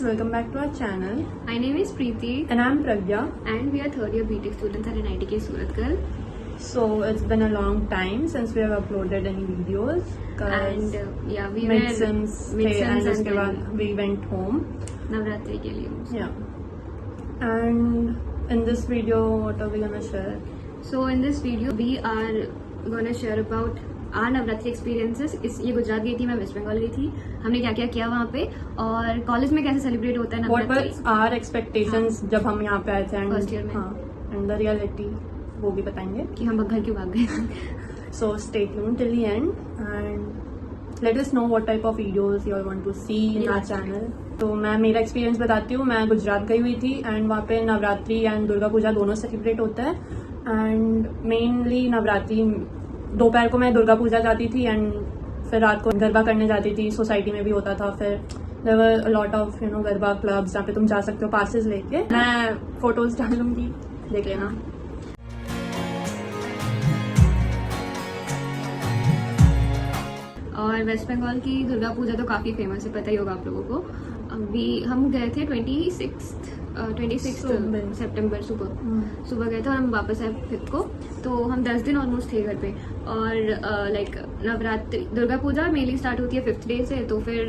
welcome back to our channel. My name is Preeti And I'm Pragya. and we are third year BTech students at NITK Surathkal. So it's been a long time since we have uploaded any videos. And yeah, we mid-sims were mid-sims and and उसके बाद we went home. Navratri के लिए. Yeah. And in this video, what are we gonna share? So in this video we are gonna share about our Navratri experiences. ये गुजरात गई थी, मैं waste Bengal गई थी. हमने क्या क्या किया वहाँ पे और कॉलेज में कैसे सेलिब्रेट होता है What were Navratri. our expectations जब हम यहाँ पे आए थे? First year में. हाँ. And the reality वो भी बताएंगे. कि हम घर क्यों भाग गए. So stay tuned till the end and let us know what type of videos you all want to see in our channel. तो मैं मेरा एक्सपीरियंस बताती हूँ. मैं गुजरात गई हुई थी एंड वहाँ पे नवरात्रि एंड दुर्गा पूजा दोनों सेलिब्रेट होता है. एंड मेनली नवरात्रि दोपहर को मैं दुर्गा पूजा जाती थी एंड फिर रात को गरबा करने जाती थी. सोसाइटी में भी होता था. फिर there were a lot of garba clubs जहाँ पे तुम जा सकते हो पासेस लेके. मैं फोटोज डालूंगी, देख लेना. और वेस्ट बंगाल की दुर्गा पूजा तो काफ़ी फेमस है, पता ही होगा आप लोगों को. अभी हम गए थे 26 सितंबर सुबह गए थे और हम वापस आए 5th को. तो हम 10 दिन ऑलमोस्ट थे घर पे. और like Navratri Durga Puja mainly start होती है 5th डे से. तो फिर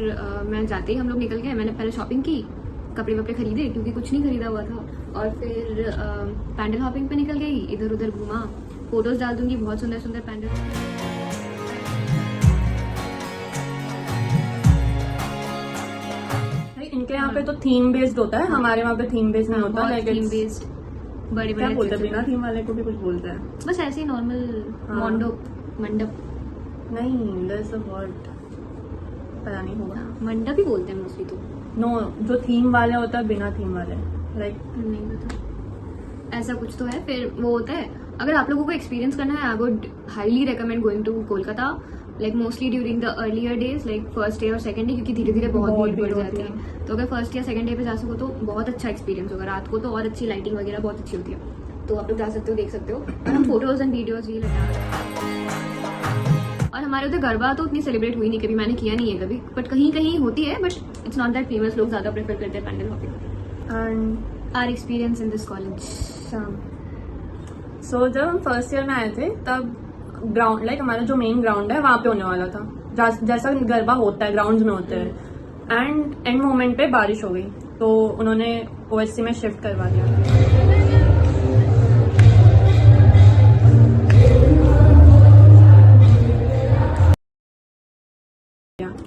मैं जाते ही हम लोग निकल गए. मैंने पहले शॉपिंग की, कपड़े वपड़े खरीदे क्योंकि कुछ नहीं खरीदा हुआ था. और फिर पैंडल हॉपिंग पे निकल गई, इधर उधर घूमा. फोटोज डाल दूंगी, बहुत सुंदर सुंदर पैंडल. इनके यहाँ पे तो थीम बेस्ड होता है, हमारे वहाँ पे थीम बेस्ड नहीं होता. लाइक थीम बेस्ड बड़े क्या बोलते हैं, बड़े बिना थीम वाले को भी कुछ बोलते हैं. बस ऐसे ही नॉर्मल हाँ. मंडप नहीं, there's a word, पता नहीं होगा. मंडप ही बोलते हैं मोस्टली. तो नो, जो थीम वाले होता है बिना थीम वाले लाइक नहीं पता, ऐसा कुछ तो है. फिर वो होता है, अगर आप लोगों को एक्सपीरियंस करना है I would highly recommend going to Kolkata. Like mostly during the earlier days, like first day और सेकंड डे, क्योंकि धीरे धीरे बहुत भीड़ बढ़ जाती है. तो अगर फर्स्ट या सेकंड डे पे जा सको तो बहुत अच्छा एक्सपीरियंस होगा. रात को तो और अच्छी लाइटिंग वगैरह बहुत अच्छी होती है. तो आप लोग जा सकते हो, देख सकते हो. और हम फोटोज एंड वीडियोज भी लगा. और हमारे उधर गरबा तो उतनी सेलिब्रेट हुई नहीं कभी, मैंने किया नहीं है कभी. बट कहीं कहीं होती है, but it's not that famous. लोग ज्यादा प्रेफर करते हैं pandal hopping. And our experience in this college. So जब हम फर्स्ट ईयर में आए थे तब ग्राउंड लाइक हमारा जो मेन ग्राउंड है वहाँ पे होने वाला था. जैसा गरबा होता है ग्राउंड्स में होते हैं. एंड मोमेंट पे बारिश हो गई तो उन्होंने ओएससी में शिफ्ट करवा दिया.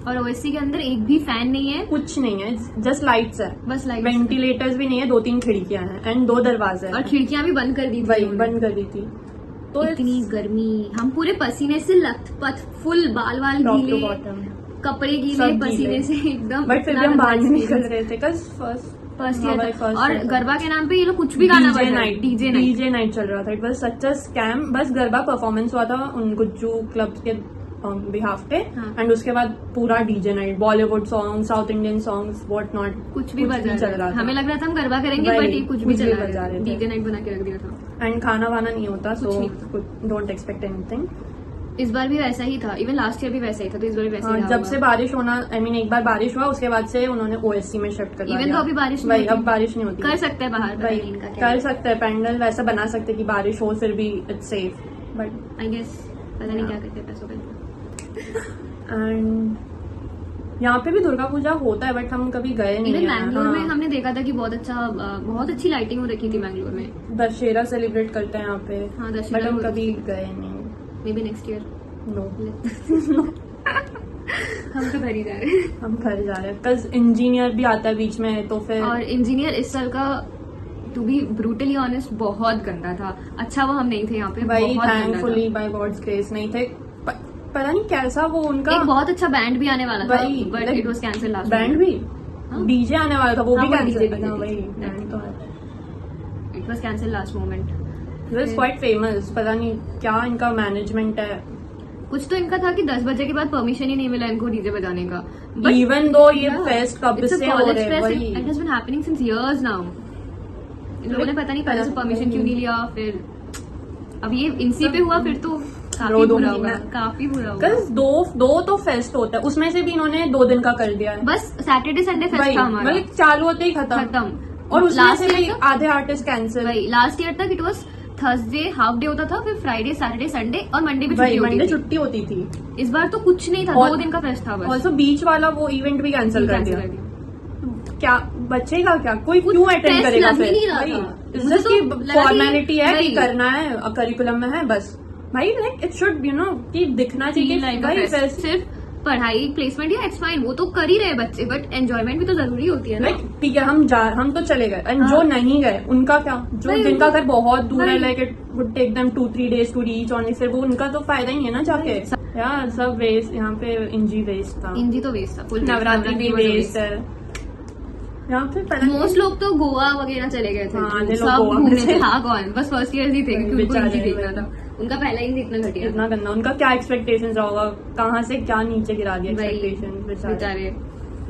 और ओएससी के अंदर एक भी फैन नहीं है, कुछ नहीं है, जस्ट लाइट्स है. बस लाइट. वेंटिलेटर्स भी नहीं है, 2-3 खिड़कियां हैं एंड 2 दरवाजे हैं. और खिड़कियां भी बंद कर दी थी. वही बंद कर दी थी. तो इतनी गर्मी, हम पूरे पसीने से लथपथ, फुल बाल वाल टॉप टू गीले, बॉटम कपड़े गीले, सब पसीने गीले. से एकदम. बट फिर भी हम बाहर नहीं निकल रहे थे फर्स्ट ईयर. और गरबा के नाम पे ये लोग कुछ भी गाना बजा रहे हैं. डीजे नाइट चल रहा था. It was such a scam. बस गरबा परफॉर्मेंस हुआ था उन गुज्जू क्लब के बिहाफ पे. एंड उसके बाद पूरा DJ night, Bollywood song, south Indian songs, what not, कुछ भी बजा चल रहा था. हमें लग रहा था हम गरबा करेंगे, बट ये कुछ भी बजा चला रहे थे. डीजे नाइट बना के रख दिया था. एंड खाना वाना नहीं होता, सो नहीं डोंट एक्सपेक्ट एनीथिंग. इस बार भी वैसा ही था. इवन लास्ट ईयर भी वैसा ही था. तो इस बार भी वैसा ही जब से बारिश होना, आई मीन एक बार बारिश हुआ उसके बाद से उन्होंने ओएससी में शिफ्ट कर दिया. इवन तो अभी बारिश वही अब बारिश नहीं होती. कर सकते हैं बाहर, वही कर सकते हैं. पैंडल वैसा बना सकते कि बारिश हो फिर भी it's safe. But I guess पता नहीं क्या करते पैसों का. एंड यहाँ पे भी दुर्गा पूजा होता है बट हम कभी गए नहीं. इवन मैंगलोर में हमने देखा था कि बहुत अच्छी लाइटिंग हो रखी थी मैंगलोर में. दशहरा सेलिब्रेट करते हैं यहाँ पे. हाँ, बट दशहरा हम कभी गए नहीं. Maybe next year. No. हम तो घर ही जा रहे हैं. हम घर जा रहे हैं बिकॉज इंजीनियर भी आता है बीच में. तो फिर और इंजीनियर इस साल का टू बी ब्रूटली ऑनेस्ट बहुत गंदा था. अच्छा वो हम नहीं थे यहाँ पे. वही थैंकफुली बाय गॉड्स ग्रेस नहीं थे. पता नहीं कैसा वो उनका एक बहुत अच्छा बैंड भी आने वाला था, but it was cancel last. Band भी डीजे आने वाला था, वो भी कैंसिल. वही बैंड तो है. It was cancel last moment. It was quite famous. पता नहीं क्या इनका मैनेजमेंट है. कुछ तो इनका था कि 10 बजे के बाद परमिशन ही नहीं मिला इनको डीजे बजाने का. इवन दो ये फेस्ट कब से हो रहे हैं. It has been happening since years now. इन लोगों ने पता नहीं पहले से परमिशन क्यों नहीं लिया. फिर अब ये इनसी पे हुआ, फिर तो काफी रो दो बुरा महीना होगा, काफी बुरा होगा। Cause दो तो फेस्ट होता है, उसमें से भी इन्होंने 2 दिन का कर दिया है। बस सैटरडे संडे फेस्ट वही, था हमारा, मतलब चालू होते ही खत्म। और उसमें लास्ट से भी ईयर आधे आर्टिस्ट कैंसिल। वही लास्ट ईयर तक it was Thursday half day होता था, फिर फ्राइडे सैटरडे संडे और मंडे भी छुट्टी मंडे होती थी। छुट्टी होती थी। इस बार तो कुछ नहीं था, और- 2 दिन का फेस्ट था बस। ऑल्सो बीच वाला वो इवेंट भी कैंसिल कर Cancel दिया। कर दिया। क्या बचेगा क्या, कोई क्यों अटेंड fest करेगा लग ही फिर? नहीं रहा भाई था। इट्स मुझे जस्ट तो की लगा कि- फॉर्मेलिटी है कि वही। करना है, करिकुलम में है बस। भाई लाइक इट शुड कि दिखना चाहिए Feel कि like a भाई fest। फेस्ट सिर्फ पढ़ाई प्लेसमेंट या इट्स फाइन, वो तो कर ही रहे बच्चे, बट एंजॉयमेंट भी तो जरूरी होती है ना। लाइक ठीक है, हम तो चले गए एंड हाँ। जो नहीं गए उनका क्या, जो वही, जिनका घर बहुत दूर है, वही। Like it would take them 2-3 days to reach on, फिर वो उनका तो फायदा ही है ना जाके। यार सब वेस्ट, यहाँ पे इंजी वेस्ट था, इंजी तो वेस्ट था, full waste, नवरात्रि भी was a वेस्ट है यहाँ पे। पता नहीं- मोस्ट लोग तो गोवा वगैरह चले गए थे, हाँ, ये लोग सब गोवा घूमने में थे। थे। हाँ कौन, बस फर्स्ट ईयर ही थे क्योंकि उनको बेचारे, इंजी देखना वही। था। उनका पहला इंजी इतना घटिया था। इतना गंदा, उनका क्या एक्सपेक्टेशन होगा, कहाँ से क्या नीचे गिरा दिया वही, एक्सपेक्टेशन बेचारे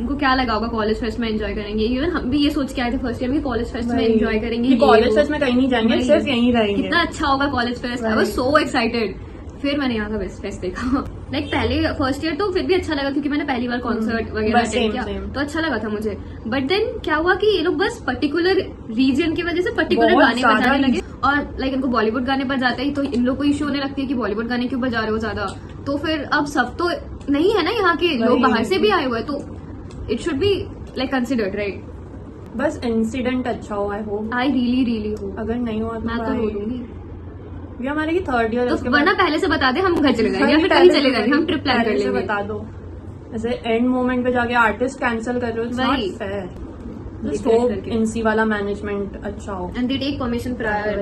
उनको क्या लगा होगा कॉलेज फेस्ट में एंजॉय करेंगे। इवन हम भी ये सोच के आए थे फर्स्ट ईयर में कॉलेज फेस्ट में एंजॉय करेंगे, कॉलेज फेस्ट में कहीं नहीं जाएंगे, वही। सिर्फ यहीं रहेंगे। कितना अच्छा होगा college fest, I was so excited. फिर मैंने यहाँ का बेस्ट फेस्ट देखा। लाइक पहले फर्स्ट ईयर तो फिर भी अच्छा लगा क्योंकि मैंने पहली बार कॉन्सर्ट वगैरह बस अटेंड same, किया, same। तो अच्छा लगा था मुझे। बट देन क्या हुआ कि ये लोग बस पर्टिकुलर रीजन की वजह से पर्टिकुलर बहुत गाने ज्यादा बजाने लगे, और लाइक इनको बॉलीवुड गाने बजाते ही तो इन लोग को इशू होने लगती है कि बॉलीवुड गाने क्यों बजा रहे हो ज्यादा। तो फिर अब सब तो नहीं है ना यहाँ के लोग, वही। बाहर से भी आए हुए हैं, तो it should be like considered, right. बस इंसिडेंट अच्छा हो, आई होप। आई रियली हो, अगर नहीं हुआ मैं तो रो दूंगी। ये हमारे की 3rd ईयर है, तो उसके वरना बाद पहले से बता दे, हम घर चले जाएंगे या फिर पहले कहीं चले से जाएंगे, हम ट्रिप प्लान कर पहले से लेंगे। बता दो, ऐसे एंड मोमेंट पे जाके आर्टिस्ट कैंसिल कर रहे हो, इट्स वही। Not fair. Regret just hope करके। इनसी वाला मैनेजमेंट अच्छा हो। And they take permission prior.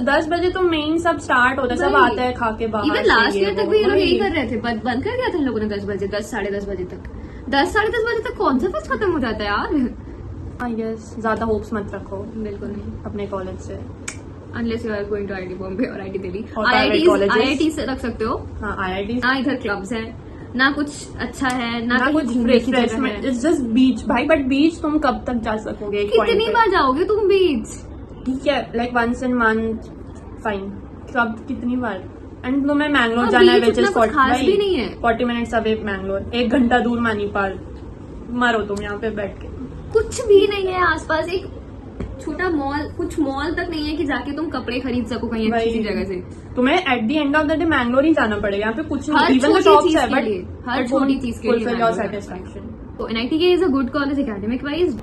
10 बजे तो मेन सब स्टार्ट होता है, सब वही। आते हैं खा के बाहर इवन से, लास्ट ये ईयर तक वो, भी ये लोग वही। यही कर रहे थे, बंद कर दिया था इन लोगों ने 10 बजे, 10 साढ़े 10 बजे तक। 10 साढ़े 10 बजे तक कौन सा फेस्ट खत्म हो जाता है यार। हाँ यस, ज्यादा होप्स मत रखो बिल्कुल नहीं, अपने कॉलेज से। Unless you are going to IIT Bombay और आईआईटी दिल्ली। और private colleges। आईआईटी से रख सकते हो हाँ IIT ना, इधर क्लब्स हैं ना, कुछ अच्छा है ना, ना कहीं कुछ घूमने की जगह रिफ्रेशमेंट, है। इट्स जस्ट बीच भाई। बट बीच तुम कब तक जा सकोगे? एक point कितनी पे। बार जाओगे तुम बीच? ठीक है, like once in month fine, कब कितनी बार? एंड तुम्हें मैंगलोर और जाना है, beach विच इज उतना कुछ खास भी नहीं है। 40 मिनट्स अवे मैंगलोर, 1 घंटा दूर मणिपाल। मरो तुम यहाँ पे बैठ के। कुछ भी नहीं है आसपास, एक छोटा मॉल, कुछ मॉल तक नहीं है कि जाके तुम कपड़े खरीद सको कहीं अच्छी सी वही। जगह से। तुम्हें at the end of the day Mangalore ही जाना पड़ेगा, यहाँ पे कुछ हर नहीं। इवन द छोटी शॉप्स चीज है के बट लिए, हर छोटी चीज के लिए फुलफिल योर Bangalore है। सेटिस्फैक्शन। तो NIT के is a good college academic wise,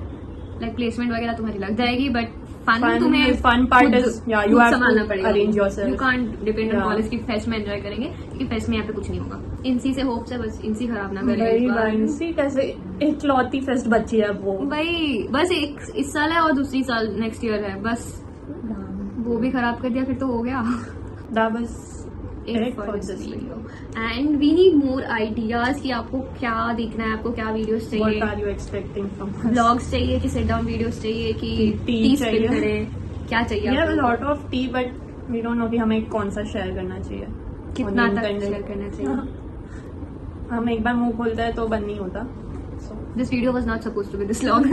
like placement वगैरह तुम्हारी लग जाएगी, बट फन तुम्हें fun part is, yeah, you have to संभालना पड़ेगा, arrange yourself. You can't depend on Yeah. College की फेस्ट में एंजॉय करेंगे क्योंकि फेस्ट में यहाँ पे कुछ नहीं होगा। इनसी से होप है, बस इनसी खराब ना करे वही इस बार। इसी कैसे इकलौती फेस्ट बची है वो। भाई बस एक इस साल है और दूसरी साल नेक्स्ट ईयर है, बस वो भी खराब कर दिया फिर तो हो गया। That was it it for for this this video. And we need more ideas कि आपको क्या देखना है, आपको क्या वीडियोस What चाहिए, are you expecting from us? Blogs चाहिए कि सिट डाउन वीडियोस चाहिए कि टी टी चाहिए। स्पिन करे, क्या चाहिए We have a आपको? lot of tea, but we don't know कि हमें कौन सा शेयर करना चाहिए, कितना On the तक internet. शेयर करना चाहिए। हम एक बार मुंह खोलते हैं तो बंद नहीं होता। So, this video was not supposed to be this long.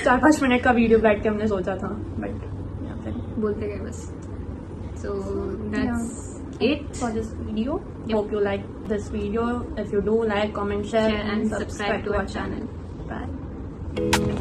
4-5 minute का वीडियो बैठ के हमने सोचा था, बट बोलते गए बस। So that's it for this video. Yep. Hope you like this video. If you do, like, comment, share, Share and subscribe to our channel. Bye.